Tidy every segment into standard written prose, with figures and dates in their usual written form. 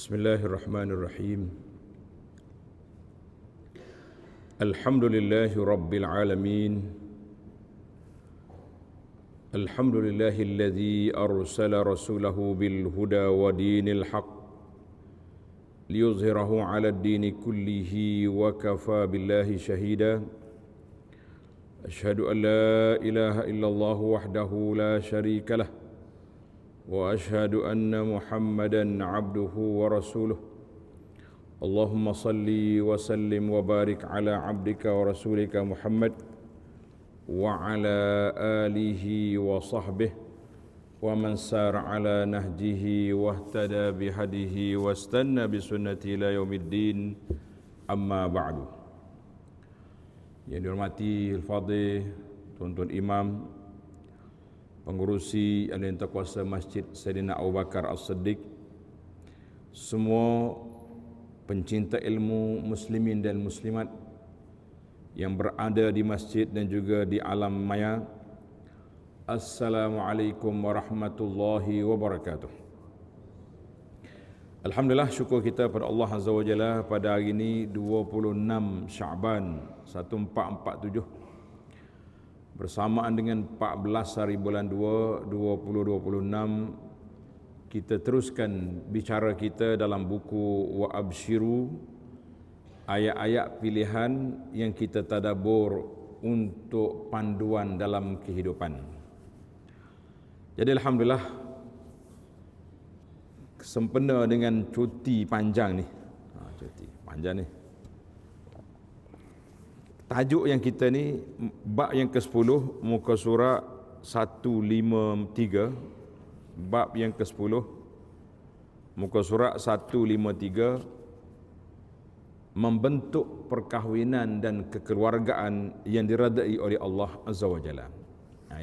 Bismillahirrahmanirrahim. Alhamdulillahi Rabbil Alamin. Alhamdulillahilladzi arsala rasulahu bil huda wa dinil haq liyuzhirahu 'ala ad-dini kullihi wa kafa billahi shahida. Asyhadu an la ilaha illallah wahdahu la syarika lah wa asyhadu anna Muhammadan abduhu wa rasuluh. Allahumma salli wa sallim wa barik ala abdika wa rasulika Muhammad wa ala alihi wa sahbihi wa man sara ala nahjihi wa ihtada bihadihi wa istanna bi sunnati ila yaumiddin. Amma ba'du. Yang dihormati al-fadhil tuan-tuan imam, pengurusi yang kuasa Masjid Sayyidina Abu Bakar As-Siddiq, semua pencinta ilmu muslimin dan muslimat yang berada di masjid dan juga di alam maya. Assalamualaikum warahmatullahi wabarakatuh. Alhamdulillah, syukur kita pada Allah Azza wa Jalla pada hari ini 26 Syaban 1447 bersamaan dengan 14 hari bulan 2 2026, kita teruskan bicara kita dalam buku Wa Abshiru, ayat-ayat pilihan yang kita tadabbur untuk panduan dalam kehidupan. Jadi alhamdulillah, sempena dengan cuti panjang ni. Cuti panjang ni. Tajuk yang kita ni, bab yang ke-10, muka surat 153. Bab yang ke-10, muka surat 153, membentuk perkahwinan dan kekeluargaan yang diredai oleh Allah Azza wa Jalla.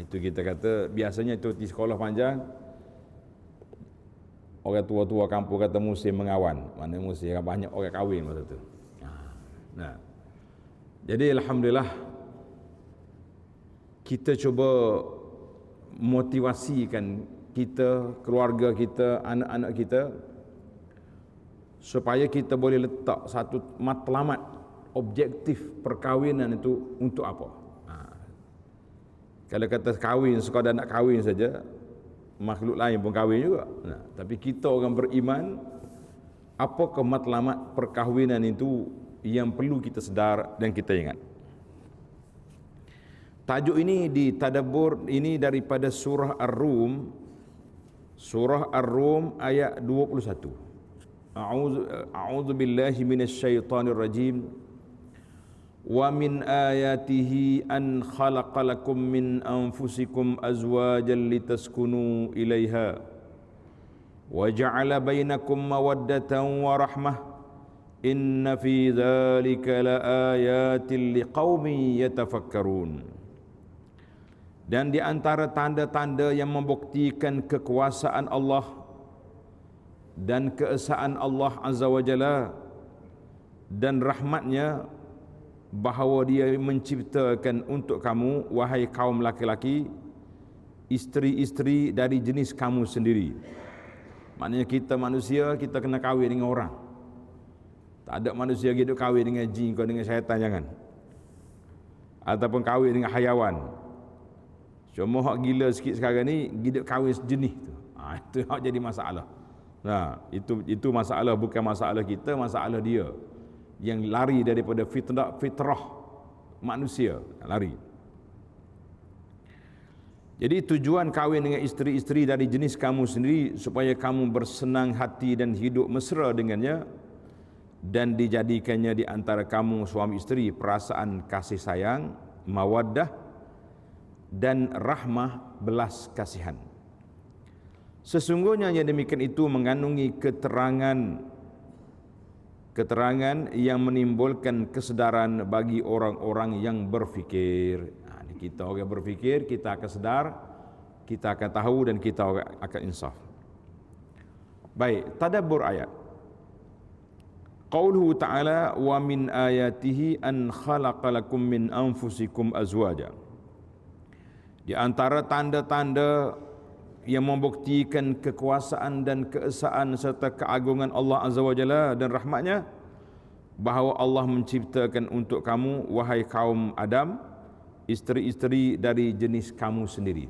Itu kita kata, biasanya itu di sekolah panjang, orang tua-tua kampung kata musim mengawan. Mana musim banyak orang kahwin masa tu. Jadi alhamdulillah, kita cuba motivasikan kita, keluarga kita, anak-anak kita, supaya kita boleh letak satu matlamat objektif perkahwinan itu untuk apa. Kalau kata kahwin sekadar nak kahwin saja, makhluk lain pun kahwin juga. Tapi kita orang beriman, apakah matlamat perkahwinan itu yang perlu kita sedar dan kita ingat. Tajuk ini ditadabbur ini daripada surah Ar-Rum. Surah Ar-Rum ayat 21. A'udzu billahi minasyaitonir rajim. Wa min ayatihi an khalaqalakum min anfusikum azwajan litaskunu ilaiha wa ja'ala bainakum mawaddatan wa rahmah. Inna fi dzalika laayatin liqaumin yatafakkarun. Dan di antara tanda-tanda yang membuktikan kekuasaan Allah dan keesaan Allah Azza wa Jalla dan rahmatnya, bahawa Dia menciptakan untuk kamu, wahai kaum laki-laki, isteri-isteri dari jenis kamu sendiri. Maknanya kita manusia, kita kena kahwin dengan orang. Tak ada manusia hidup kahwin dengan jin kau dengan syaitan, jangan. Ataupun kahwin dengan hayawan. Cuma hak gila sikit sekarang ni hidup kahwin sejenis tu. Itu hak jadi masalah. Itu masalah, bukan masalah kita, masalah dia yang lari daripada fitrah manusia, lari. Jadi tujuan kahwin dengan isteri-isteri dari jenis kamu sendiri supaya kamu bersenang hati dan hidup mesra dengannya, dan dijadikannya di antara kamu suami isteri perasaan kasih sayang, mawaddah dan rahmah, belas kasihan. Sesungguhnya yang demikian itu mengandungi keterangan yang menimbulkan kesedaran bagi orang-orang yang berfikir. Kita orang berfikir, kita akan sedar, kita akan tahu dan kita akan insaf. Baik, tadabbur ayat. Qauluhu ta'ala wa min ayatihi an khalaqalakum min anfusikum azwaja. Di antara tanda-tanda yang membuktikan kekuasaan dan keesaan serta keagungan Allah Azza wa Jalla dan rahmatnya, bahawa Allah menciptakan untuk kamu, wahai kaum Adam, isteri-isteri dari jenis kamu sendiri.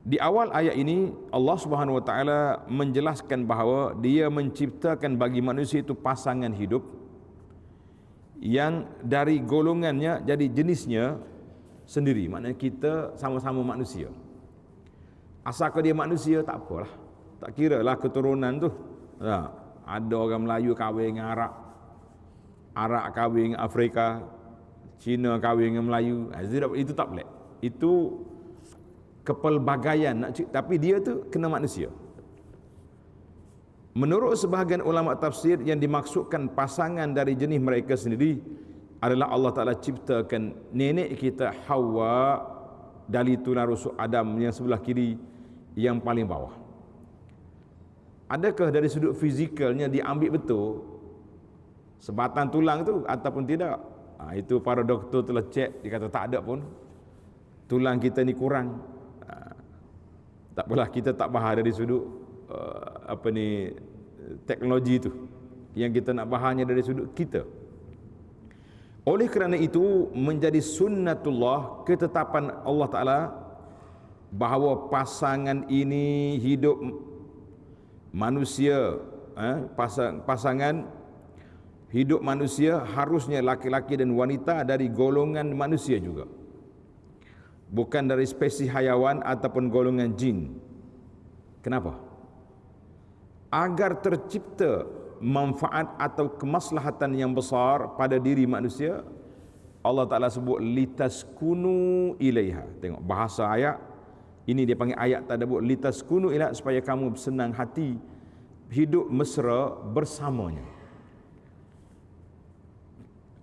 Di awal ayat ini Allah Subhanahu wa taala menjelaskan bahawa Dia menciptakan bagi manusia itu pasangan hidup yang dari golongannya jadi jenisnya sendiri. Maknanya kita sama-sama manusia. Asalkan dia manusia tak apalah. Tak kira lah keturunan tu. Nah, ada orang Melayu kahwin dengan Arab, Arab kahwin dengan Afrika, Cina kahwin dengan Melayu. Itu tak boleh. Itu kepelbagaian, tapi dia tu kena manusia. Menurut sebahagian ulama tafsir, yang dimaksudkan pasangan dari jenis mereka sendiri adalah Allah Ta'ala ciptakan nenek kita Hawa dari tulang rusuk Adam yang sebelah kiri yang paling bawah. Adakah dari sudut fizikalnya diambil betul sebatang tulang tu ataupun tidak? Itu para doktor telah cek, dia kata tak ada pun. Tulang kita ni kurang. Tak apalah, kita tak bahas dari sudut teknologi itu. Yang kita nak bahasnya dari sudut kita. Oleh kerana itu menjadi sunnatullah, ketetapan Allah Ta'ala, bahawa pasangan ini hidup manusia, pasangan hidup manusia harusnya laki-laki dan wanita dari golongan manusia juga, bukan dari spesies hayawan ataupun golongan jin. Kenapa? Agar tercipta manfaat atau kemaslahatan yang besar pada diri manusia. Allah Ta'ala sebut litaskunu ilaiha. Tengok bahasa ayat ini, dia panggil ayat tadabbur, litaskunu ilaiha, supaya kamu senang hati hidup mesra bersamanya.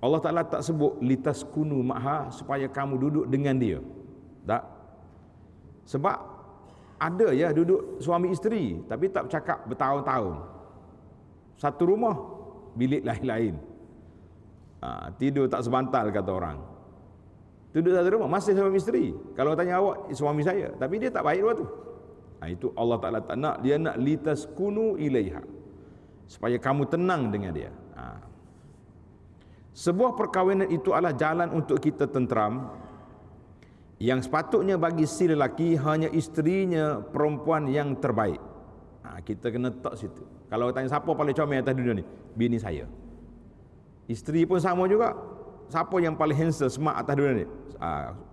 Allah Ta'ala tak sebut litaskunu ma'ha, supaya kamu duduk dengan dia. Tak. Sebab ada ya duduk suami isteri tapi tak bercakap bertahun-tahun. Satu rumah, bilik lain-lain. Tidur tak sebantal kata orang. Duduk satu rumah, masih suami isteri. Kalau tanya awak, suami saya. Tapi dia tak baik waktu. Itu Allah Ta'ala tak nak. Dia nak litaskunu ilaiha, supaya kamu tenang dengan dia. Sebuah perkahwinan itu adalah jalan untuk kita tenteram, yang sepatutnya bagi si lelaki hanya isterinya perempuan yang terbaik. Kita kena tak situ. Kalau tanya siapa paling comel atas dunia ni, bini saya. Isteri pun sama juga. Siapa yang paling handsome, smart atas dunia ni?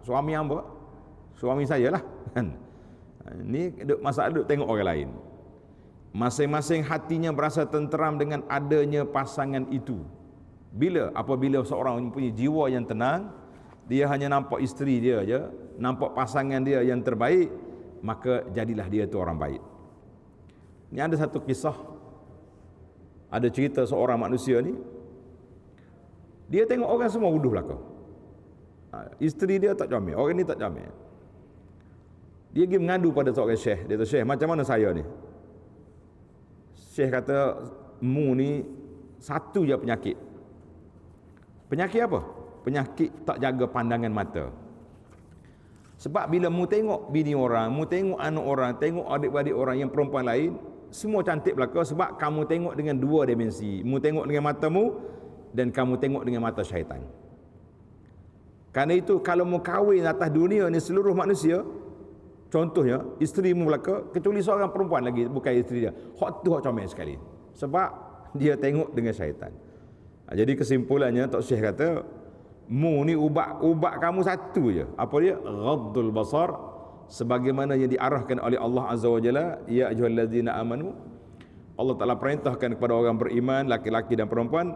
Suami hamba. Suami saya lah. Ni masalah duk tengok orang lain. Masing-masing hatinya berasa tenteram dengan adanya pasangan itu. Bila? Apabila seorang mempunyai jiwa yang tenang, dia hanya nampak isteri dia je, nampak pasangan dia yang terbaik, maka jadilah dia tu orang baik. Ni ada satu kisah, ada cerita seorang manusia ni, dia tengok orang semua wuduh belaka. Isteri dia tak comel, orang ni tak comel. Dia pergi mengadu pada seorang syekh. Dia kata, "Syekh, macam mana saya ni?" Syekh kata, "Mu ni satu je penyakit." Penyakit apa? Penyakit tak jaga pandangan mata. Sebab bila mu tengok bini orang, mu tengok anak orang, tengok adik-beradik orang yang perempuan lain, semua cantik belaka, sebab kamu tengok dengan dua dimensi. Mu tengok dengan matamu dan kamu tengok dengan mata syaitan. Kerana itu kalau mu kahwin atas dunia ni seluruh manusia, contohnya isteri mu belaka, kecuali seorang perempuan lagi bukan isteri dia, hak tu hak comel sekali. Sebab dia tengok dengan syaitan. Jadi kesimpulannya Tok Syekh kata, mu ni ubat kamu satu je. Apa dia? Ghaddul basar, sebagaimana yang diarahkan oleh Allah Azza wa Jalla, ya ayyuhallazina amanu. Allah Ta'ala perintahkan kepada orang beriman, laki-laki dan perempuan,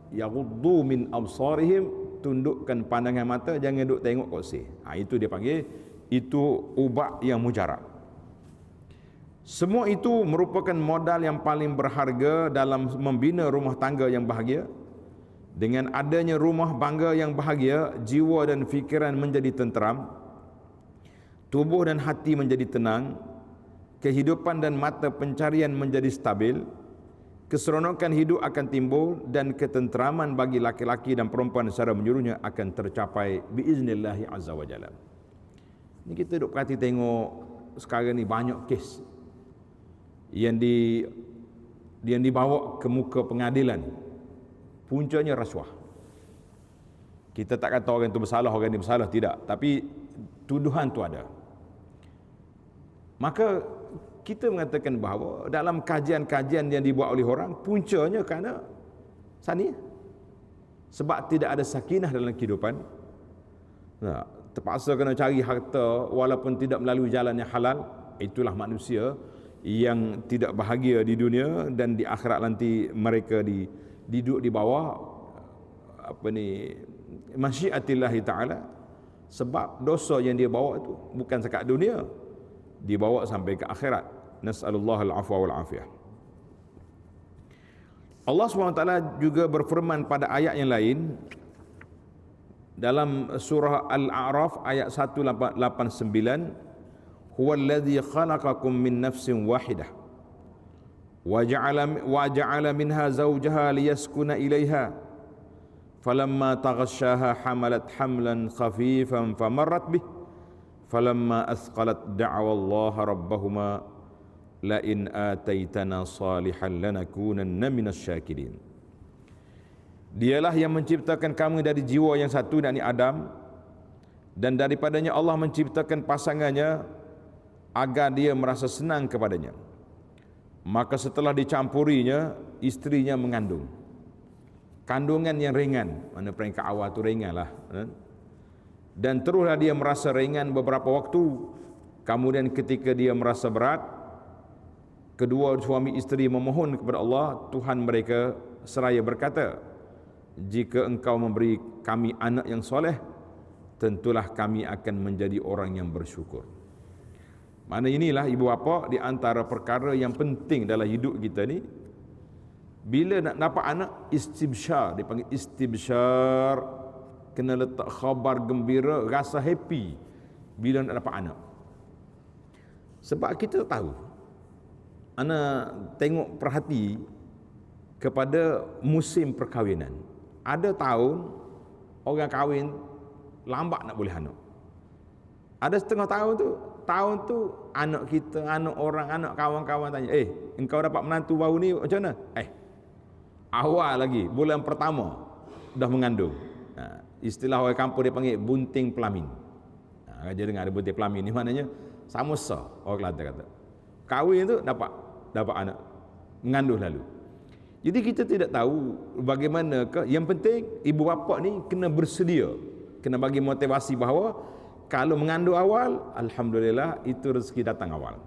yaghuddu min absarihim, tundukkan pandangan mata, jangan duk tengok kosih. Itu dia panggil, itu ubat yang mujarab. Semua itu merupakan modal yang paling berharga dalam membina rumah tangga yang bahagia. Dengan adanya rumah bangga yang bahagia, jiwa dan fikiran menjadi tenteram, tubuh dan hati menjadi tenang, kehidupan dan mata pencarian menjadi stabil, keseronokan hidup akan timbul, dan ketenteraman bagi laki-laki dan perempuan secara menyeluruhnya akan tercapai biiznillahi azza wa jalla. Ni kita duk perhati tengok sekarang ni banyak kes yang dibawa ke muka pengadilan, puncanya rasuah. Kita tak kata orang tu bersalah, orang ni bersalah, tidak, tapi tuduhan tu ada. Maka kita mengatakan bahawa dalam kajian-kajian yang dibuat oleh orang, puncanya kerana sani, sebab tidak ada sakinah dalam kehidupan. Nah, terpaksa kena cari harta walaupun tidak melalui jalan yang halal. Itulah manusia yang tidak bahagia di dunia, dan di akhirat nanti mereka duduk di bawah masyiatillahi ta'ala, sebab dosa yang dia bawa itu bukan sekat dunia, dibawa sampai ke akhirat. Nas'alullah al-afwa wal-afiyah. Allah SWT juga berfirman pada ayat yang lain dalam surah Al-A'raf ayat 189, huwallazi khalaqakum min nafsin wahidah wa ja'ala minha zawjaha liyaskuna ilaiha falamma taghashaha hamalat hamlan khafifan famarrat bih falamma athqalat da'wa Allah rabbahuma la in ataitana salihan lanakunanna minasy-syakirin. Dialah yang menciptakan kamu dari jiwa yang satu, yakni Adam, dan daripadanya Allah menciptakan pasangannya agar dia merasa senang kepadanya. Maka setelah dicampurinya, istrinya mengandung. Kandungan yang ringan, mana peringkat awal tu ringan lah, dan teruslah dia merasa ringan beberapa waktu. Kemudian ketika dia merasa berat, kedua suami isteri memohon kepada Allah, Tuhan mereka, seraya berkata, jika engkau memberi kami anak yang soleh, tentulah kami akan menjadi orang yang bersyukur. Mana inilah ibu bapa di antara perkara yang penting dalam hidup kita ni. Bila nak dapat anak, istibsyar, dipanggil istibsyar, kena letak khabar gembira, rasa happy bila nak dapat anak. Sebab kita tahu, anak tengok perhati kepada musim perkahwinan. Ada tahun orang kahwin lambat nak boleh anak. Ada setengah tahun tu anak kita, anak orang, anak kawan-kawan tanya, engkau dapat menantu baru ni macam mana? Awal lagi, bulan pertama dah mengandung. Istilah orang kampung dia panggil bunting pelamin. Dia dengar ada bunting pelamin ni, maknanya sama sah orang Kelantan kata. Kahwin tu dapat anak, mengandung lalu. Jadi kita tidak tahu bagaimana ke. Yang penting ibu bapa ni kena bersedia, kena bagi motivasi bahawa kalau mengandung awal, alhamdulillah, itu rezeki datang awal.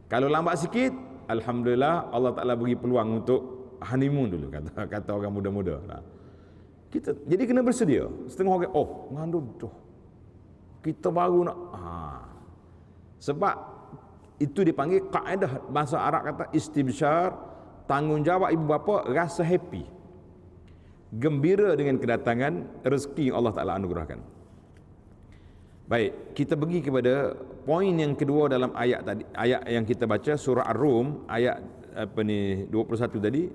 Kalau lambat sikit, alhamdulillah, Allah Ta'ala bagi peluang untuk honeymoon dulu, kata orang muda-muda. Jadi kena bersedia. Setengah orang, mengandung tu, kita baru nak. Sebab itu dipanggil kaedah bahasa Arab, kata istibsyar, tanggungjawab ibu bapa, rasa happy, gembira dengan kedatangan rezeki yang Allah Ta'ala anugerahkan. Baik, kita pergi kepada poin yang kedua dalam ayat tadi, ayat yang kita baca surah Ar-Rum ayat 21 tadi,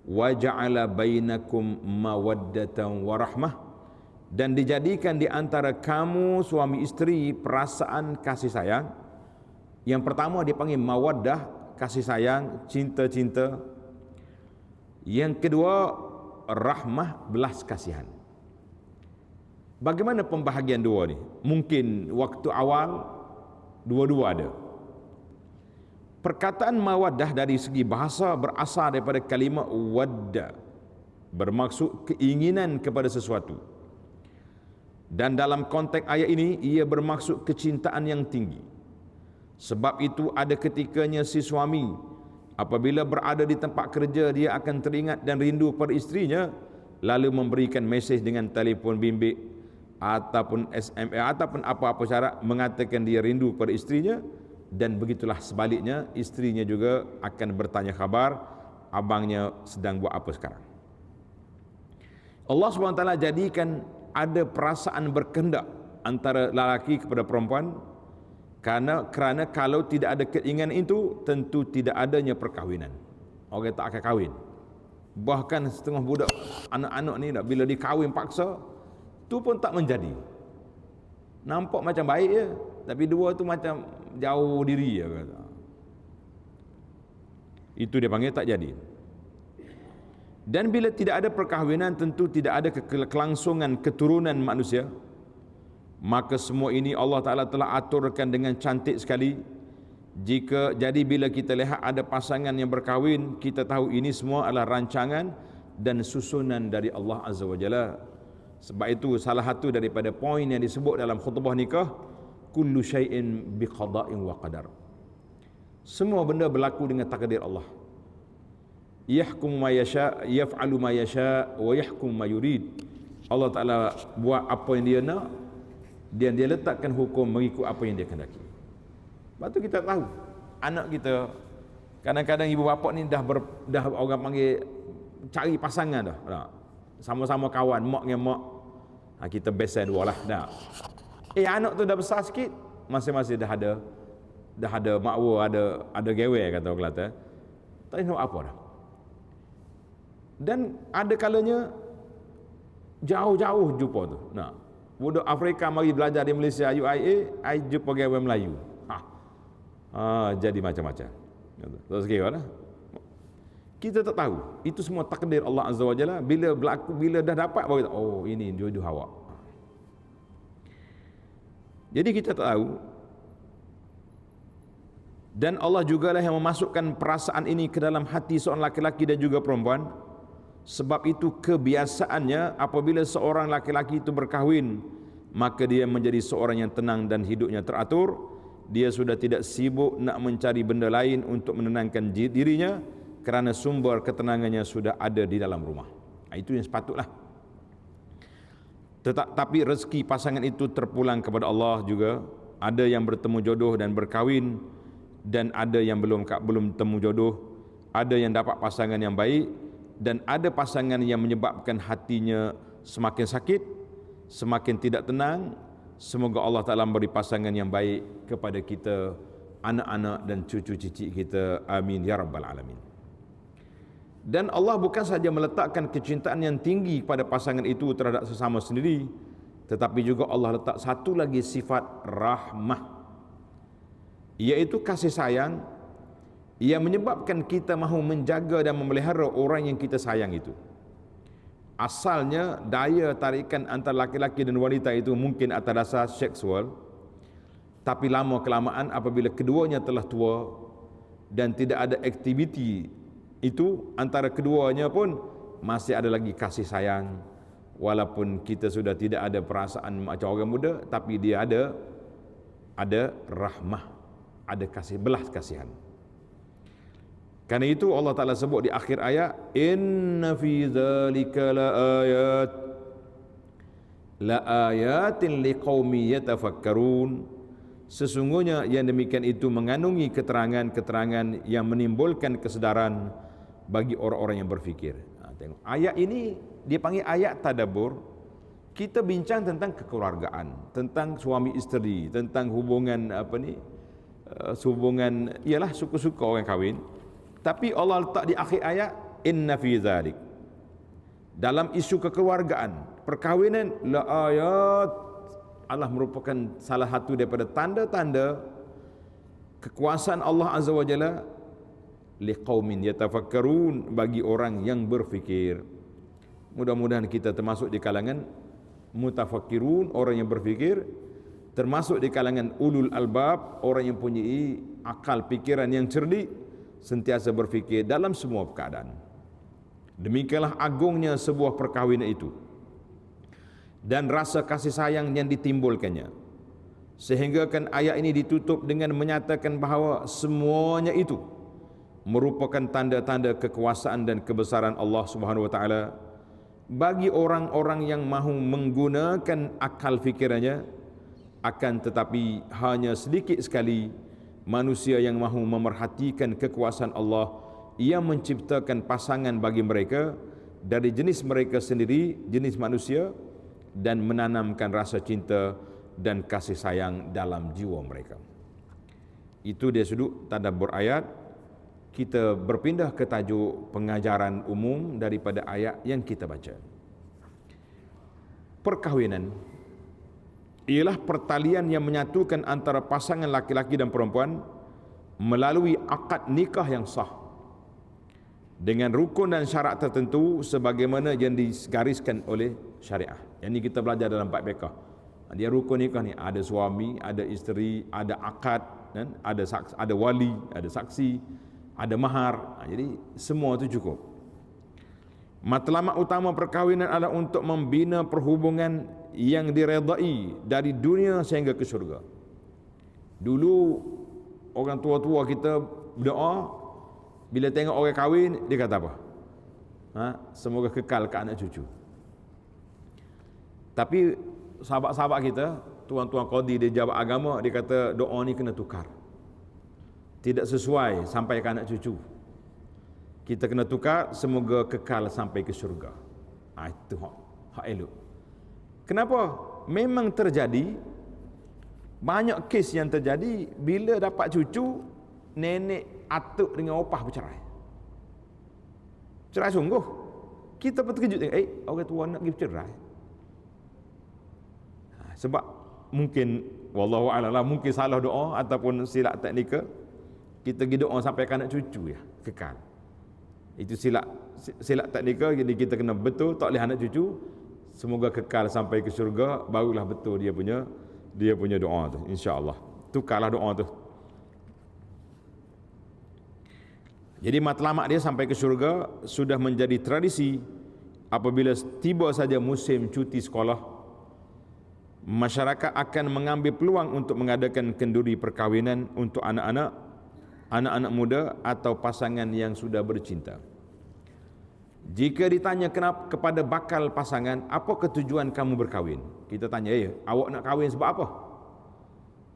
wa ja'ala bainakum mawaddatan wa rahmah, dan dijadikan di antara kamu suami isteri perasaan kasih sayang. Yang pertama dipanggil mawaddah, kasih sayang, cinta-cinta. Yang kedua rahmah, belas kasihan. Bagaimana pembahagian dua ni? Mungkin waktu awal dua-dua ada. Perkataan mawaddah dari segi bahasa berasal daripada kalimah wadda, bermaksud keinginan kepada sesuatu. Dan dalam konteks ayat ini, ia bermaksud kecintaan yang tinggi. Sebab itu ada ketikanya si suami apabila berada di tempat kerja, dia akan teringat dan rindu pada isterinya, lalu memberikan mesej dengan telefon bimbit ataupun SMS ataupun apa-apa cara mengatakan dia rindu pada isterinya. Dan begitulah sebaliknya, isterinya juga akan bertanya khabar abangnya sedang buat apa sekarang. Allah SWT jadikan ada perasaan berkehendak antara lelaki kepada perempuan, kerana kalau tidak ada keinginan itu, tentu tidak adanya perkahwinan. Orang tak akan kahwin. Bahkan setengah budak anak-anak ni bila dikahwin paksa, tu pun tak menjadi. Nampak macam baik je, tapi dua tu macam jauh diri ya kata. Itu dia panggil tak jadi. Dan bila tidak ada perkahwinan, tentu tidak ada kelangsungan keturunan manusia. Maka semua ini Allah Ta'ala telah aturkan dengan cantik sekali. Jadi bila kita lihat ada pasangan yang berkahwin, kita tahu ini semua adalah rancangan dan susunan dari Allah Azza wa Jalla. Sebab itu salah satu daripada poin yang disebut dalam khutbah nikah, kullu syai'in biqada'in wa qadar. Semua benda berlaku dengan takdir Allah. Yahkum ma yasha, yaf'alu ma yasha wa yahkum ma yurid. Allah Ta'ala buat apa yang dia nak dan dia letakkan hukum mengikut apa yang dia kehendaki. Lepas tu kita tahu anak kita, kadang-kadang ibu bapa ni dah orang panggil cari pasangan dah. Sama-sama kawan mak dengan mak. Kita besan dua lah dah. Anak tu dah besar sikit, masing-masing dah ada makwa, ada gewe kata orang Kelantan. Tak tahu apa dah. Dan ada kalanya jauh-jauh jumpa tu. Nah, budak Afrika mari belajar di Malaysia UIA, ai jumpa gawe Melayu. Jadi macam-macam. Terus kira lah. Kita tak tahu. Itu semua takdir Allah Azza wa Jalla. Bila berlaku, bila dah dapat baru kita, oh ini jodoh awak. Jadi kita tak tahu. Dan Allah jugalah yang memasukkan perasaan ini ke dalam hati seorang laki-laki dan juga perempuan. Sebab itu kebiasaannya apabila seorang laki-laki itu berkahwin, maka dia menjadi seorang yang tenang dan hidupnya teratur. Dia sudah tidak sibuk nak mencari benda lain untuk menenangkan dirinya, kerana sumber ketenangannya sudah ada di dalam rumah. Itu yang sepatutlah. Tetapi rezeki pasangan itu terpulang kepada Allah juga. Ada yang bertemu jodoh dan berkahwin, dan ada yang belum temu jodoh. Ada yang dapat pasangan yang baik, dan ada pasangan yang menyebabkan hatinya semakin sakit, semakin tidak tenang. Semoga Allah Ta'ala memberi pasangan yang baik kepada kita, anak-anak dan cucu-cucu kita. Amin ya rabbal alamin. Dan Allah bukan sahaja meletakkan kecintaan yang tinggi pada pasangan itu terhadap sesama sendiri, tetapi juga Allah letak satu lagi sifat rahmah, iaitu kasih sayang yang menyebabkan kita mahu menjaga dan memelihara orang yang kita sayang itu. Asalnya daya tarikan antara laki-laki dan wanita itu mungkin atas dasar seksual, tapi lama kelamaan apabila keduanya telah tua dan tidak ada aktiviti itu antara keduanya, pun masih ada lagi kasih sayang. Walaupun kita sudah tidak ada perasaan macam orang muda, tapi dia ada rahmah, ada kasih, belas kasihan. Karena itu Allah Ta'ala sebut di akhir ayat, inna fi dzalika laayatin liqaumi yatafakkarun. Sesungguhnya yang demikian itu mengandungi keterangan-keterangan yang menimbulkan kesedaran bagi orang-orang yang berfikir. Tengok ayat ini dia panggil ayat tadabbur. Kita bincang tentang kekeluargaan, tentang suami isteri, tentang hubungan hubungan ialah suka-suka orang kahwin. Tapi Allah letak di akhir ayat, inna fi dzalik, dalam isu kekeluargaan, perkahwinan, la ayat, Allah merupakan salah satu daripada tanda-tanda kekuasaan Allah Azza wa Jalla liqaumin yatafakkarun, bagi orang yang berfikir. Mudah-mudahan kita termasuk di kalangan mutafakkirun, orang yang berfikir, termasuk di kalangan ulul albab, orang yang punya akal pikiran yang cerdik, sentiasa berfikir dalam semua keadaan. Demikianlah agungnya sebuah perkahwinan itu dan rasa kasih sayang yang ditimbulkannya, sehingga kan ayat ini ditutup dengan menyatakan bahawa semuanya itu merupakan tanda-tanda kekuasaan dan kebesaran Allah Subhanahu wa taala bagi orang-orang yang mahu menggunakan akal fikirannya. Akan tetapi hanya sedikit sekali manusia yang mahu memerhatikan kekuasaan Allah yang menciptakan pasangan bagi mereka dari jenis mereka sendiri, jenis manusia, dan menanamkan rasa cinta dan kasih sayang dalam jiwa mereka. Itu dia sudut tadabbur ayat. Kita berpindah ke tajuk pengajaran umum daripada ayat yang kita baca. Perkahwinan ialah pertalian yang menyatukan antara pasangan laki-laki dan perempuan melalui akad nikah yang sah dengan rukun dan syarat tertentu sebagaimana yang digariskan oleh syariah. Yang ini kita belajar dalam bab fiqh. Dia rukun nikah ni ada suami, ada isteri, ada akad, kan? Ada saksi, ada wali, ada saksi, ada mahar. Jadi semua itu cukup. Matlamat utama perkahwinan adalah untuk membina perhubungan yang diredai dari dunia sehingga ke syurga. Dulu orang tua-tua kita berdoa, bila tengok orang kahwin, dia kata apa? Semoga kekal ke anak cucu. Tapi sahabat-sahabat kita, tuan-tuan qadi dia jawab agama, dia kata doa ni kena tukar. Tidak sesuai sampai ke anak cucu. Kita kena tukar, semoga kekal sampai ke syurga. Itu hak elok. Kenapa? Memang terjadi, banyak kes yang terjadi, bila dapat cucu, nenek atuk dengan opah bercerai. Cerai sungguh. Kita pun terkejut tengok, orang tua nak pergi bercerai. Sebab mungkin wallahu a'lam, mungkin salah doa ataupun silap teknikal. Kita pergi doa sampai ke anak cucu ya, kekal. Itu silap teknikal, jadi kita kena betul tak boleh anak cucu, semoga kekal sampai ke syurga, barulah betul dia punya doa tu, insya-Allah. Tukarlah doa tu. Jadi matlamat dia sampai ke syurga sudah menjadi tradisi. Apabila tiba saja musim cuti sekolah, masyarakat akan mengambil peluang untuk mengadakan kenduri perkahwinan untuk anak-anak muda atau pasangan yang sudah bercinta. Jika ditanya kepada bakal pasangan, apa ketujuan kamu berkahwin? Kita tanya, awak nak kahwin sebab apa?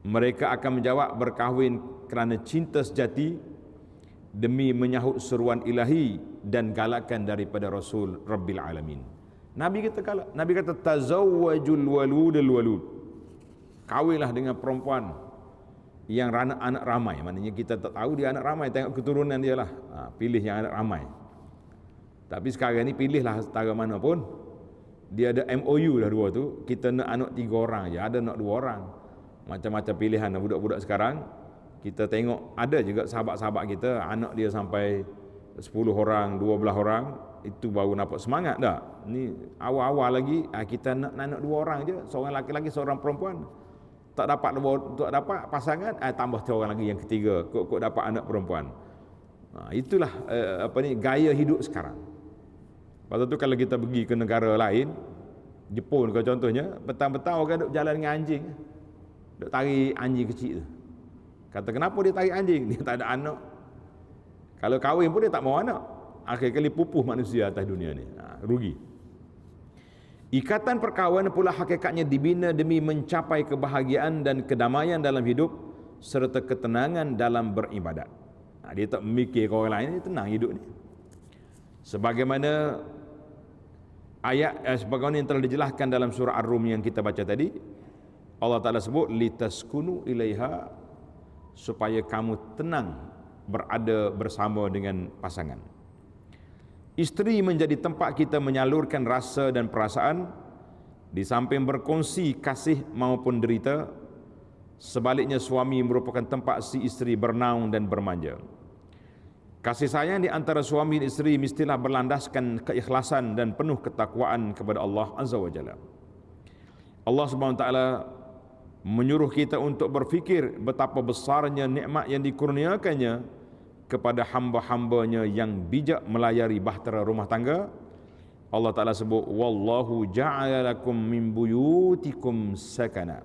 Mereka akan menjawab, berkahwin kerana cinta sejati, demi menyahut seruan ilahi dan galakan daripada Rasul Rabbil Alamin. Nabi kata tazawwajul waludul walud. Kahwinlah dengan perempuan yang anak ramai. Maknanya kita tak tahu dia anak ramai, tengok keturunan dia lah. Pilih yang anak ramai. Tapi sekarang ni pilihlah setara mana pun. Dia ada MOU dah dua tu. Kita nak anak 3 orang je, ada nak 2 orang. Macam-macam pilihan budak-budak sekarang. Kita tengok ada juga sahabat-sahabat kita, anak dia sampai 10 orang, 12 orang, itu baru nampak semangat dah. Ni awal-awal lagi, kita nak anak 2 orang je, seorang laki-laki, seorang perempuan. Tak dapat pasangan, tambah seorang lagi yang ketiga, kok dapat anak perempuan. Itulah gaya hidup sekarang. Lepas tu kalau kita pergi ke negara lain, Jepun ke contohnya, petang-petang orang duk jalan dengan anjing, duk tarik anjing kecil tu. Kata kenapa dia tarik anjing? Dia tak ada anak. Kalau kahwin pun dia tak mau anak. Akhir kali pupuh manusia atas dunia ni. Rugi. Ikatan perkawinan pula hakikatnya dibina demi mencapai kebahagiaan dan kedamaian dalam hidup serta ketenangan dalam beribadat. Dia tak memikir ke orang lain, dia tenang hidup ni. Sebagaimana sebagaimana yang telah dijelaskan dalam surah Ar-Rum yang kita baca tadi, Allah Ta'ala sebut litaskunu ilaiha, supaya kamu tenang berada bersama dengan pasangan. Isteri menjadi tempat kita menyalurkan rasa dan perasaan, di samping berkongsi kasih maupun derita. Sebaliknya suami merupakan tempat si isteri bernaung dan bermanja. Kasih sayang di antara suami dan isteri mestilah berlandaskan keikhlasan dan penuh ketakwaan kepada Allah Azza wa Jalla. Allah Subhanahu wa taala menyuruh kita untuk berfikir betapa besarnya nikmat yang dikurniakannya kepada hamba-hambanya yang bijak melayari bahtera rumah tangga. Allah Ta'ala sebut, wallahu ja'ala lakum min buyutikum sakana.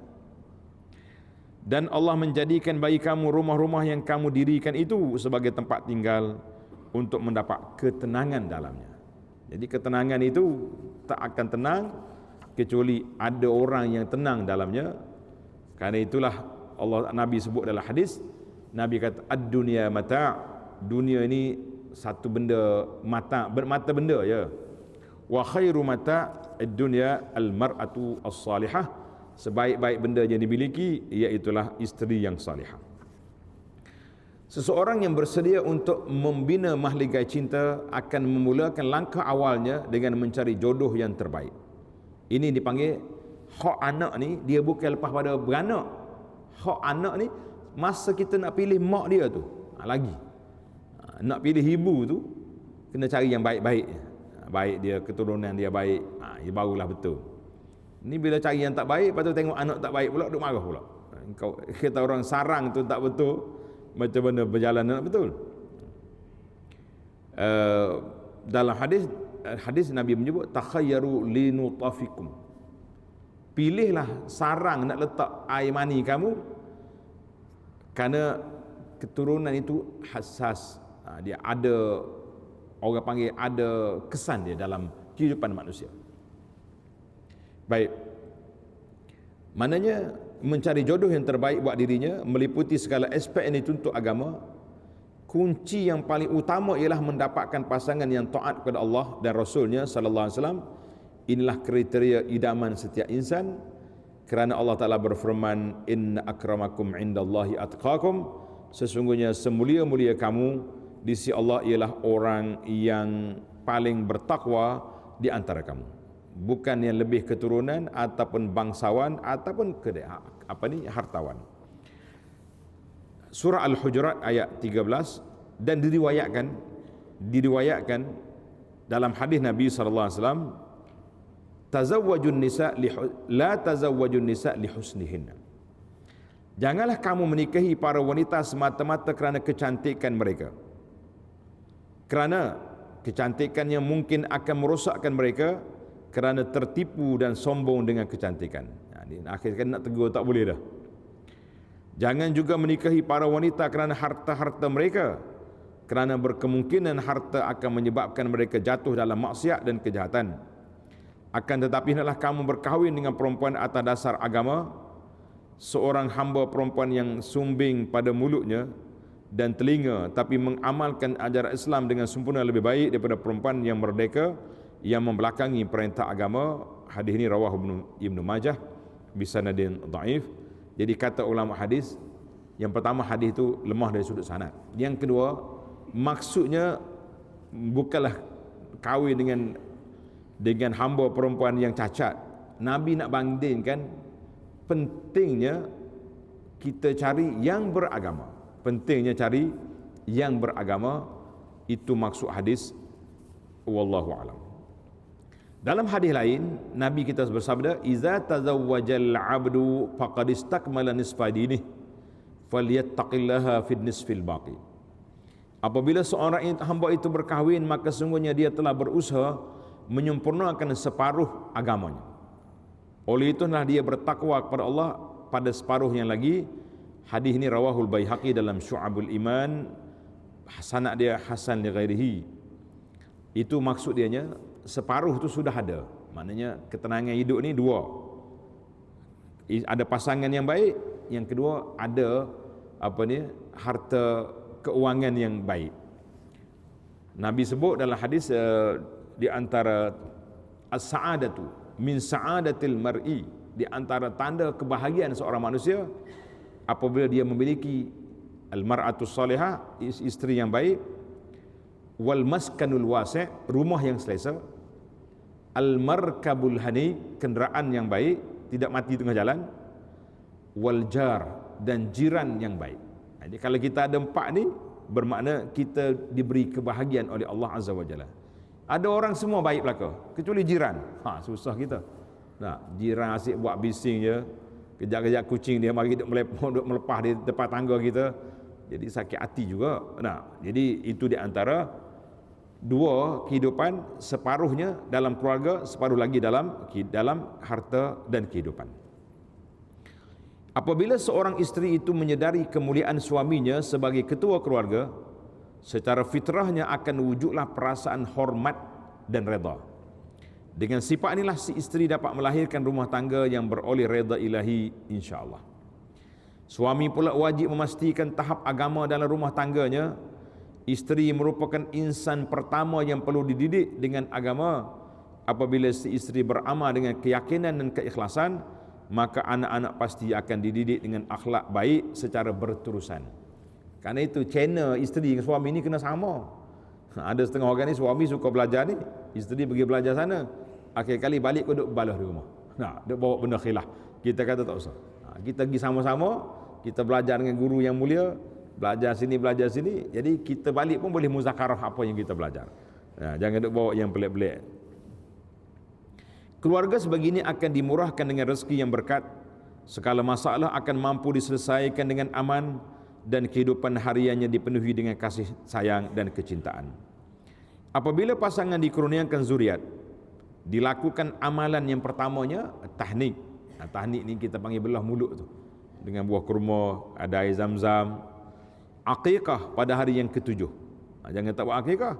Dan Allah menjadikan bagi kamu rumah-rumah yang kamu dirikan itu sebagai tempat tinggal untuk mendapat ketenangan dalamnya. Jadi ketenangan itu tak akan tenang kecuali ada orang yang tenang dalamnya. Karena itulah Nabi sebut dalam hadis, Nabi kata ad-dunya mata', dunia ini satu benda mata benda ya. Wa khairu mata' ad-dunya al-mar'atu as-salihah, sebaik-baik benda yang dimiliki iaitulah isteri yang salihah. Seseorang yang bersedia untuk membina mahligai cinta akan memulakan langkah awalnya dengan mencari jodoh yang terbaik. Ini dipanggil hak anak ni dia bukan lepas pada beranak. Hak anak ni masa kita nak pilih mak dia tu lagi. Nak pilih ibu tu kena cari yang baik-baik. Baik dia, keturunan dia baik, dia barulah betul. Ni bila cari yang tak baik, lepas tu tengok anak tak baik pula, duk marah pula. Kau kata orang sarang tu tak betul, macam mana berjalan nak betul? Dalam hadis Nabi menyebut takhayyaru linutafikum. Pilihlah sarang nak letak air mani kamu, kerana keturunan itu hassas. Dia ada, orang panggil ada kesan dia dalam kehidupan manusia. Baik. Maknanya mencari jodoh yang terbaik buat dirinya meliputi segala aspek yang dituntut agama. Kunci yang paling utama ialah mendapatkan pasangan yang taat kepada Allah dan Rasulnya sallallahu alaihi wasallam. Inilah kriteria idaman setiap insan, kerana Allah Ta'ala berfirman, inna akramakum indallahi atqakum, sesungguhnya semulia-mulia kamu di sisi Allah ialah orang yang paling bertakwa di antara kamu. Bukan yang lebih keturunan ataupun bangsawan ataupun hartawan. Surah Al-Hujurat ayat 13, dan diriwayatkan dalam hadis Nabi sallallahu alaihi wasallam, la tazawwajun nisa li husnihinna. Janganlah kamu menikahi para wanita semata-mata kerana kecantikan mereka. Kerana kecantikannya mungkin akan merosakkan mereka, kerana tertipu dan sombong dengan kecantikan. Akhirnya nak tegur tak boleh dah. Jangan juga menikahi para wanita kerana harta-harta mereka, kerana berkemungkinan harta akan menyebabkan mereka jatuh dalam maksiat dan kejahatan. Akan tetapi hendaklah kamu berkahwin dengan perempuan atas dasar agama, seorang hamba perempuan yang sumbing pada mulutnya dan telinga, tapi mengamalkan ajaran Islam dengan sempurna, lebih baik daripada perempuan yang merdeka yang membelakangi perintah agama. Hadis ini rawahu Ibnu Majah bisanadin dhaif. Jadi kata ulama hadis, yang pertama hadis itu lemah dari sudut sanad. Yang kedua, maksudnya bukanlah kahwin dengan hamba perempuan yang cacat. Nabi nak bandingkan pentingnya kita cari yang beragama. Pentingnya cari yang beragama, itu maksud hadis. Wallahu a'lam. Dalam hadis lain Nabi kita bersabda, iza tazawwajal 'abdu faqad istakmala nisfa dinih falyattaqillaha fid nisfil baqi. Apabila seorang hamba itu berkahwin, maka sungguhnya dia telah berusaha menyempurnakan separuh agamanya. Oleh itu dia bertakwa kepada Allah pada separuh yang lagi. Hadis ini rawahul Baihaqi dalam Syu'abul Iman, sanad dia hasan li ghairihi. Itu maksud dianya, separuh tu sudah ada. Maknanya ketenangan hidup ni dua. Ada pasangan yang baik, yang kedua ada harta keuangan yang baik. Nabi sebut dalam hadis di antara as-sa'adatu min sa'adatil mar'i, di antara tanda kebahagiaan seorang manusia apabila dia memiliki al-mar'atus salihah, isteri yang baik, wal maskanul wasi', rumah yang selesa, al-markabul hani, kenderaan yang baik, tidak mati tengah jalan, wal jar, dan jiran yang baik. Jadi kalau kita ada empat ni, bermakna kita diberi kebahagiaan oleh Allah Azza wa Jalla. Ada orang semua baik belaka, kecuali jiran. Susah kita. Jiran asyik buat bising je, kejap-kejap kucing dia mari duk melepah di depan tangga kita, jadi sakit hati juga. Jadi itu di antara dua kehidupan, separuhnya dalam keluarga, separuh lagi dalam harta dan kehidupan. Apabila seorang isteri itu menyedari kemuliaan suaminya sebagai ketua keluarga, secara fitrahnya akan wujudlah perasaan hormat dan redha. Dengan sifat inilah si isteri dapat melahirkan rumah tangga yang beroleh redha ilahi, insya-Allah. Suami pula wajib memastikan tahap agama dalam rumah tangganya. Isteri merupakan insan pertama yang perlu dididik dengan agama. Apabila si isteri beramal dengan keyakinan dan keikhlasan, maka anak-anak pasti akan dididik dengan akhlak baik secara berterusan. Karena itu channel isteri dengan suami ni kena sama. Ada setengah orang ni suami suka belajar ni, isteri pergi belajar sana, akhir kali balik kau duduk balas di rumah. Nak dia bawa benda khilaf. Kita kata tak usah. Kita pergi sama-sama, kita belajar dengan guru yang mulia, belajar sini. Jadi kita balik pun boleh muzakarah apa yang kita belajar. Jangan duk bawa yang pelik-pelik. Keluarga sebegini akan dimurahkan dengan rezeki yang berkat. Segala masalah akan mampu diselesaikan dengan aman dan kehidupan hariannya dipenuhi dengan kasih sayang dan kecintaan. Apabila pasangan dikurniakan zuriat, dilakukan amalan yang pertamanya tahnik. Tahnik ni kita panggil belah mulut tu dengan buah kurma, ada air zam-zam. Akikah pada hari yang ketujuh. Jangan tak buat akikah.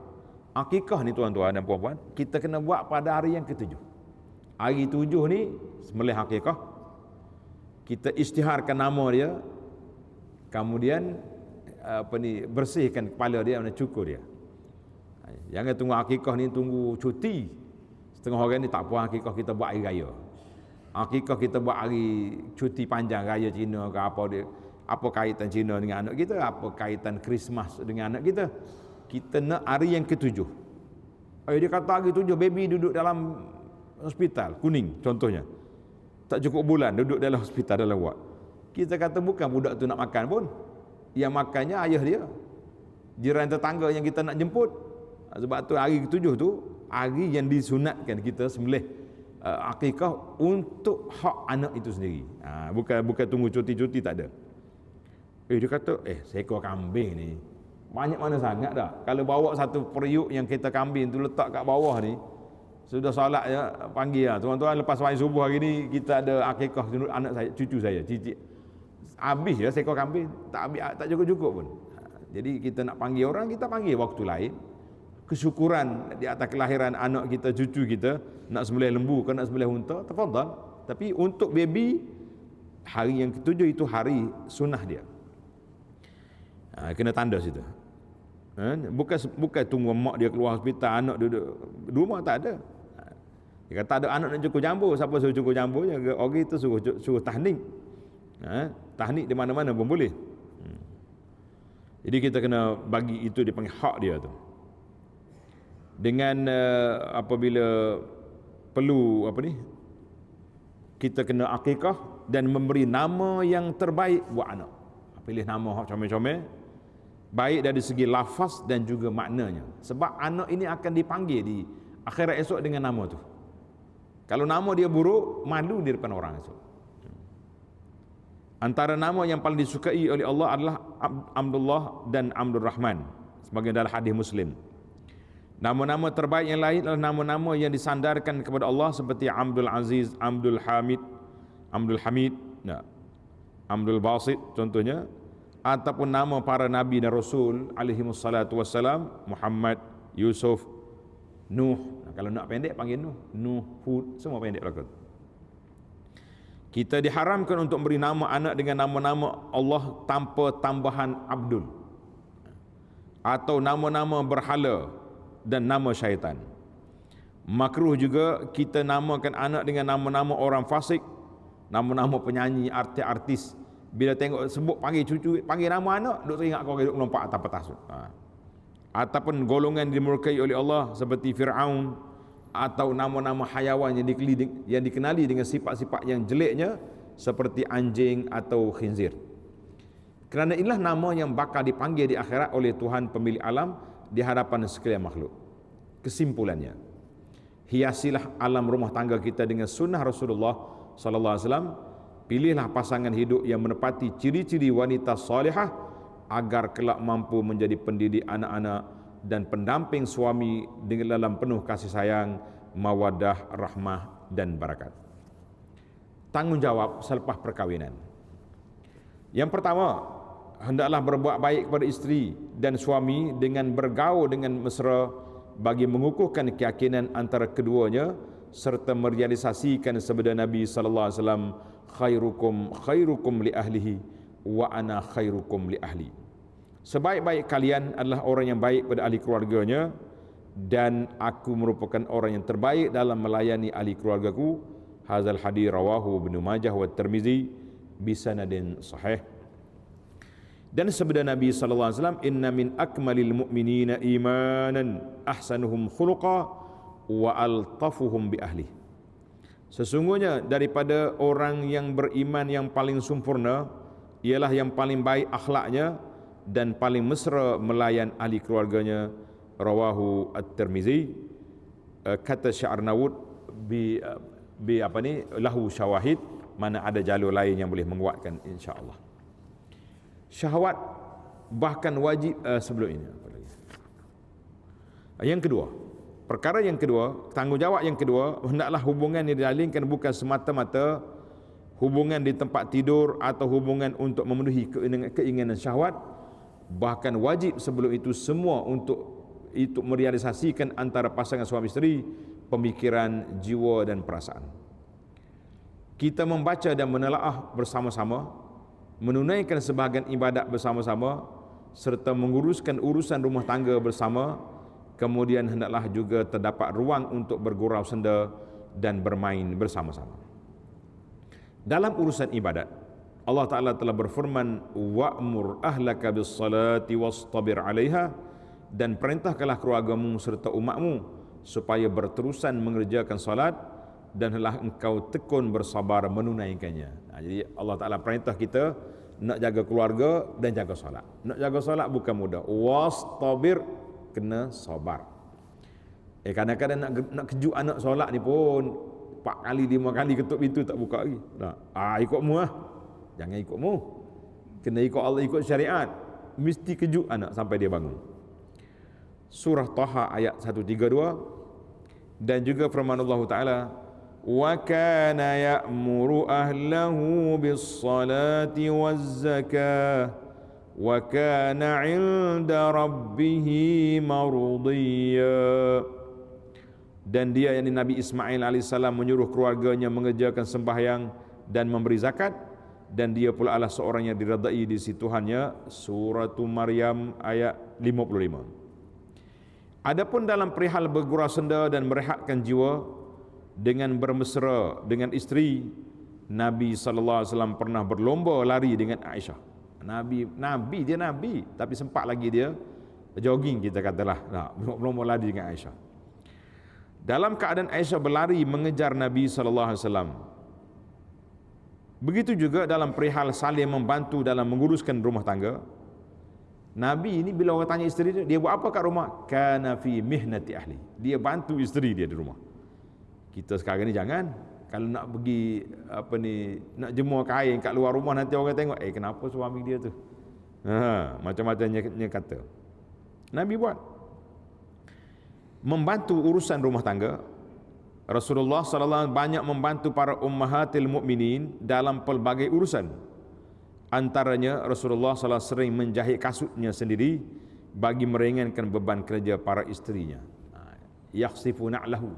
Akikah ni tuan-tuan dan puan-puan, kita kena buat pada hari yang ketujuh. Hari tujuh ni sembelih akikah. Kita isytiharkan nama dia, kemudian bersihkan kepala dia, cukur dia. Jangan tunggu akikah ni tunggu cuti. Setengah orang ni tak puas akikah, kita buat hari raya. Akikah kita buat hari cuti panjang raya Cina ke apa dia. Apa kaitan Cina dengan anak kita? Apa kaitan Christmas dengan anak kita? Kita nak hari yang ketujuh. Dia kata hari tujuh baby duduk dalam hospital kuning contohnya. Tak cukup bulan duduk dalam hospital dalam ward. Kita kata bukan budak tu nak makan pun. Yang makannya ayah dia. Jiran tetangga yang kita nak jemput. Sebab tu hari ketujuh tu hari yang disunatkan kita sembelih akikah untuk hak anak itu sendiri. Bukan tunggu cuti-cuti, tak ada. Dia kata, seekor kambing ni banyak mana sangat dah. Kalau bawa satu periuk yang kita kambing tu letak kat bawah ni, sudah solat je panggil lah. Tuan-tuan, lepas sembahyang subuh hari ni kita ada akikah anak saya, cucu saya, cicit. Habis ya seekor kambing, tak cukup-cukup pun. Jadi kita nak panggil orang, kita panggil waktu lain. Kesyukuran di atas kelahiran anak kita, cucu kita, nak sembelih lembu ke nak sembelih unta, tafadhal. Tapi untuk baby, hari yang ketujuh itu hari sunnah dia. Kena tanda situ. Bukan tunggu mak dia keluar hospital, anak duduk di rumah, tak ada. Dia kata ada anak nak cukur jambu, siapa suruh cukur jambu? Orang itu suruh tahnik. Tahnik di mana-mana pun boleh. Jadi kita kena bagi itu, dipanggil hak dia tu. Dengan apabila perlu kita kena akikah dan memberi nama yang terbaik buat anak. Pilih nama hak comel-comel, baik dari segi lafaz dan juga maknanya. Sebab anak ini akan dipanggil di akhirat esok dengan nama tu. Kalau nama dia buruk, malu di depan orang esok. Antara nama yang paling disukai oleh Allah adalah Abdullah dan Abdul Rahman, sebagai dalam hadis Muslim. Nama-nama terbaik yang lain adalah nama-nama yang disandarkan kepada Allah, seperti Abdul Aziz, Abdul Hamid, Abdul Basit contohnya, ataupun nama para nabi dan rasul alaihi wassalatu wassalam, Muhammad, Yusuf, Nuh. Kalau nak pendek panggil Nuh, Hud, semua pendek lakon. Kita diharamkan untuk beri nama anak dengan nama-nama Allah tanpa tambahan Abdul, atau nama-nama berhala dan nama syaitan. Makruh juga kita namakan anak dengan nama-nama orang fasik, nama-nama penyanyi, artis. Bila tengok sebut panggil cucu, panggil nama anak, duk teringat kau duk melompat atas petas. Ataupun golongan dimurkai oleh Allah seperti Fir'aun, atau nama-nama hayawan yang dikenali dengan sifat-sifat yang jeleknya seperti anjing atau khinzir. Kerana inilah nama yang bakal dipanggil di akhirat oleh Tuhan pemilik alam di hadapan sekalian makhluk. Kesimpulannya, hiasilah alam rumah tangga kita dengan sunnah Rasulullah sallallahu alaihi wasallam. Pilihlah pasangan hidup yang menepati ciri-ciri wanita salihah agar kelak mampu menjadi pendidik anak-anak dan pendamping suami dengan dalam penuh kasih sayang, mawaddah, rahmah dan barakat. Tanggungjawab selepas perkahwinan. Yang pertama, hendaklah berbuat baik kepada isteri dan suami dengan bergaul dengan mesra bagi mengukuhkan keyakinan antara keduanya serta merealisasikan sabda Nabi sallallahu alaihi wasallam, khairukum li ahlihi wa ana khairukum li ahli. Sebaik-baik kalian adalah orang yang baik pada ahli keluarganya, dan aku merupakan orang yang terbaik dalam melayani ahli keluargaku. Hadzal hadis rawahu Ibnu Majah wa Tirmizi bisanadin sahih. Dan sabda Nabi sallallahu alaihi wasallam, inna min akmalil mu'minina imanan ahsanuhum khuluqa wa altafuhum bi ahli. Sesungguhnya daripada orang yang beriman yang paling sempurna ialah yang paling baik akhlaknya dan paling mesra melayan ahli keluarganya. Rawahu At-Tirmizi. Kata Syarnaud bi apa ni, lahu syawahid, mana ada jalur lain yang boleh menguatkan insya-Allah. Syahwat bahkan wajib sebelum ini. Yang kedua, perkara yang kedua, tanggungjawab yang kedua, hendaklah hubungan yang didalilkan bukan semata-mata hubungan di tempat tidur atau hubungan untuk memenuhi keinginan syahwat, bahkan wajib sebelum itu semua untuk merealisasikan antara pasangan suami isteri pemikiran, jiwa dan perasaan. Kita membaca dan menelaah bersama-sama, menunaikan sebahagian ibadat bersama-sama, serta menguruskan urusan rumah tangga bersama. Kemudian hendaklah juga terdapat ruang untuk bergurau senda dan bermain bersama-sama. Dalam urusan ibadat, Allah Ta'ala telah berfirman, wa'mur ahlaka bis-salati wastabir 'alaiha, dan perintahkanlah keluargamu serta umatmu supaya berterusan mengerjakan salat dan hendaklah engkau tekun bersabar menunaikannya. Jadi Allah Ta'ala perintah kita nak jaga keluarga dan jaga salat. Nak jaga salat bukan mudah. Wastabir, kena sabar. Kadang-kadang nak kejut anak solat ni pun 4 kali 5 kali ketuk pintu tak buka lagi. Ikut mu lah. Jangan ikut mu. Kena ikut Allah, ikut syariat. Mesti kejut anak sampai dia bangun. Surah Taha ayat 132, dan juga firman Allah Ta'ala, wa kana ya'muru ahlahu bis-salati waz-zakah wa kana 'inda rabbih marudiyya. Dan dia, yakni Nabi Ismail alaihissalam, menyuruh keluarganya mengerjakan sembahyang dan memberi zakat, dan dia pula adalah seorang yang diredai di sisi Tuhannya. Surah Maryam ayat 55. Adapun dalam perihal bergurau senda dan merehatkan jiwa dengan bermesra dengan isteri, Nabi SAW pernah berlomba lari dengan Aisyah. Nabi tapi sempat lagi dia jogging, kita katalah, berlomba lari dengan Aisyah. Dalam keadaan Aisyah berlari mengejar Nabi SAW. Begitu juga dalam perihal saling membantu dalam menguruskan rumah tangga. Nabi ini bila orang tanya isteri dia buat apa kat rumah? Kana fi mihnati ahli. Dia bantu isteri dia di rumah. Kita sekarang ni jangan, kalau nak pergi nak jemur kain kat luar rumah, nanti orang tengok, kenapa suami dia tu? Macam-macamnya kata. Nabi buat. Membantu urusan rumah tangga. Rasulullah SAW banyak membantu para ummahatil mukminin dalam pelbagai urusan. Antaranya Rasulullah SAW sering menjahit kasutnya sendiri bagi meringankan beban kerja para isterinya. Yakhsifu na'lahu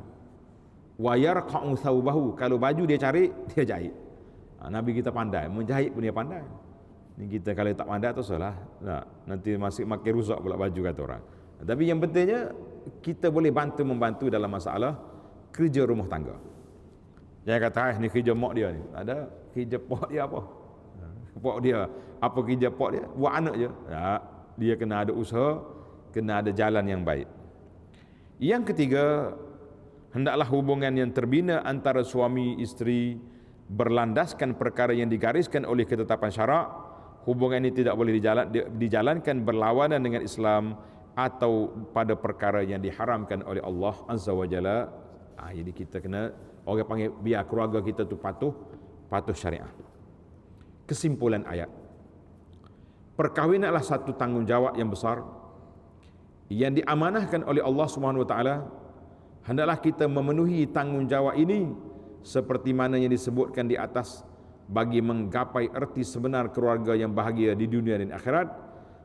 wa yarqa'u thawbahu. Kalau baju dia cari, dia jahit. Nabi kita pandai, menjahit pun dia pandai. Ni kita kalau tak pandai tu salah. Nanti masih makin rusak pula baju kata orang. Tapi yang pentingnya kita boleh membantu dalam masalah kerja rumah tangga. Jangan kata ni kerja mak dia ni. Ada kerja pak dia apa? Pak dia apa kerja pak dia? Buat anak je. Dia kena ada usaha, kena ada jalan yang baik. Yang ketiga, hendaklah hubungan yang terbina antara suami isteri berlandaskan perkara yang digariskan oleh ketetapan syarak. Hubungan ini tidak boleh dijalankan berlawanan dengan Islam atau pada perkara yang diharamkan oleh Allah Azza wa Jalla. Jadi kita kena, orang panggil, biar keluarga kita tu patuh syariah. Kesimpulan ayat, perkahwinan adalah satu tanggungjawab yang besar yang diamanahkan oleh Allah Subhanahu wa taala. Hendaklah kita memenuhi tanggungjawab ini seperti mana yang disebutkan di atas bagi menggapai erti sebenar keluarga yang bahagia di dunia dan akhirat.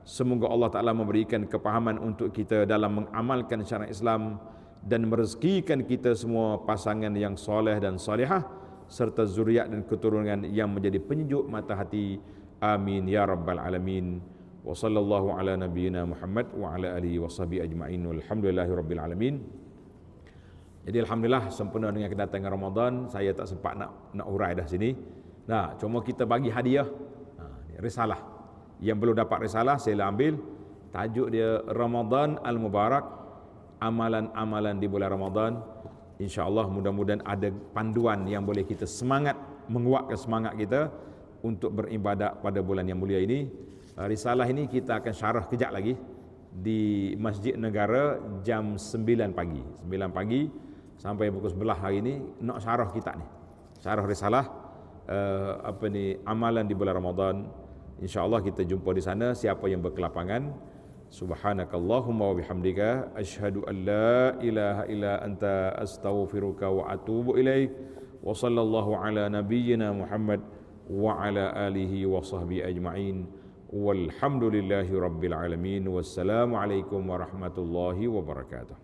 Semoga Allah Ta'ala memberikan kepahaman untuk kita dalam mengamalkan syariat Islam dan merezekikan kita semua pasangan yang soleh dan solehah serta zuriat dan keturunan yang menjadi penyejuk mata hati. Amin ya rabbal alamin. Wa sallallahu ala nabiyyina Muhammad wa ala alihi wa sahbihi ajma'in. Walhamdulillahi rabbil alamin. Jadi alhamdulillah sempurna dengan kedatangan Ramadan. Saya tak sempat nak urai dah sini. Cuma kita bagi hadiah. Risalah. Yang belum dapat risalah saya ambil. Tajuk dia Ramadan Al-Mubarak, amalan-amalan di bulan Ramadan. InsyaAllah mudah-mudahan ada panduan yang boleh kita semangat, menguatkan semangat kita untuk beribadat pada bulan yang mulia ini. Risalah ini kita akan syarah kejap lagi di Masjid Negara jam 9 pagi. 9 pagi sampai pukul 11 hari ini nak syarah kitab ni. Syarah risalah amalan di bulan Ramadan. InsyaAllah kita jumpa di sana. Siapa yang berkelapangan, subhanakallahumma wa bihamdika asyhadu an la ilaha illa anta astaghfiruka wa atubu ilaik. Wa sallallahu ala nabiyyina Muhammad wa ala alihi wa sahbihi ajma'in. Walhamdulillahi rabbil alamin. Wassalamu alaikum warahmatullahi wabarakatuh.